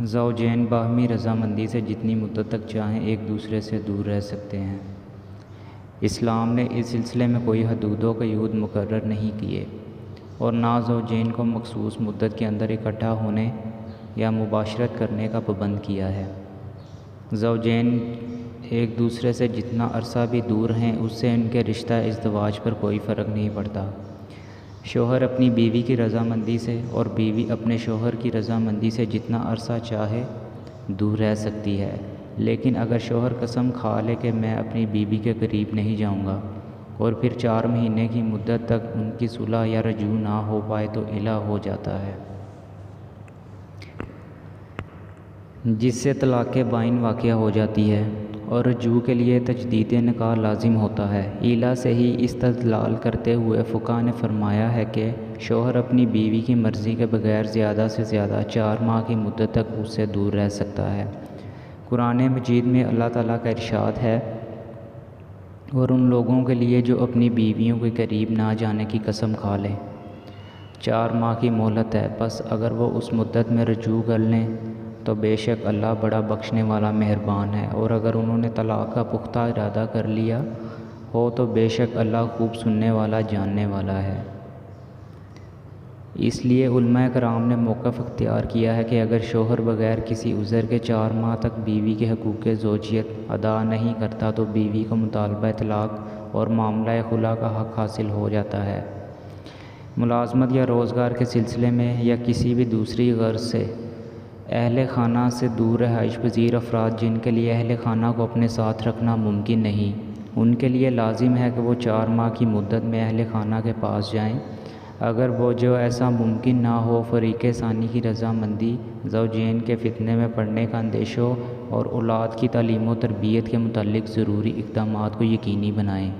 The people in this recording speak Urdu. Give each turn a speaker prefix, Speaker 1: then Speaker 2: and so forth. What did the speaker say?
Speaker 1: زوجین باہمی رضامندی سے جتنی مدت تک چاہیں ایک دوسرے سے دور رہ سکتے ہیں۔ اسلام نے اس سلسلے میں کوئی حدود و قیود مقرر نہیں کیے اور نہ زوجین کو مخصوص مدت کے اندر اکٹھا ہونے یا مباشرت کرنے کا پابند کیا ہے۔ زوجین ایک دوسرے سے جتنا عرصہ بھی دور ہیں اس سے ان کے رشتہ ازدواج پر کوئی فرق نہیں پڑتا۔ شوہر اپنی بیوی کی رضامندی سے اور بیوی اپنے شوہر کی رضامندی سے جتنا عرصہ چاہے دور رہ سکتی ہے، لیکن اگر شوہر قسم کھا لے کہ میں اپنی بیوی کے قریب نہیں جاؤں گا اور پھر 4 مہینے کی مدت تک ان کی صلح یا رجوع نہ ہو پائے تو الہ ہو جاتا ہے، جس سے طلاق بائن واقع ہو جاتی ہے اور رجوع کے لیے تجدید نکاح لازم ہوتا ہے۔ الہ سے ہی استدلال کرتے ہوئے فقہا نے فرمایا ہے کہ شوہر اپنی بیوی کی مرضی کے بغیر زیادہ سے زیادہ 4 ماہ کی مدت تک اس سے دور رہ سکتا ہے۔ قرآن مجید میں اللہ تعالیٰ کا ارشاد ہے، اور ان لوگوں کے لیے جو اپنی بیویوں کے قریب نہ جانے کی قسم کھا لیں 4 ماہ کی مہلت ہے، بس اگر وہ اس مدت میں رجوع کر لیں تو بے شک اللہ بڑا بخشنے والا مہربان ہے، اور اگر انہوں نے طلاق کا پختہ ارادہ کر لیا ہو تو بے شک اللہ خوب سننے والا جاننے والا ہے۔ اس لیے علماء کرام نے موقف اختیار کیا ہے کہ اگر شوہر بغیر کسی عذر کے 4 ماہ تک بیوی کے حقوق زوجیت ادا نہیں کرتا تو بیوی کو مطالبہ طلاق اور معاملہ خلا کا حق حاصل ہو جاتا ہے۔ ملازمت یا روزگار کے سلسلے میں یا کسی بھی دوسری غرض سے اہل خانہ سے دور رہائش پذیر افراد جن کے لیے اہل خانہ کو اپنے ساتھ رکھنا ممکن نہیں، ان کے لیے لازم ہے کہ وہ 4 ماہ کی مدت میں اہل خانہ کے پاس جائیں۔ اگر وہ جو ایسا ممکن نہ ہو، فریق ثانی کی رضامندی، زوجین کے فتنے میں پڑنے کا اندیشہ اور اولاد کی تعلیم و تربیت کے متعلق ضروری اقدامات کو یقینی بنائیں۔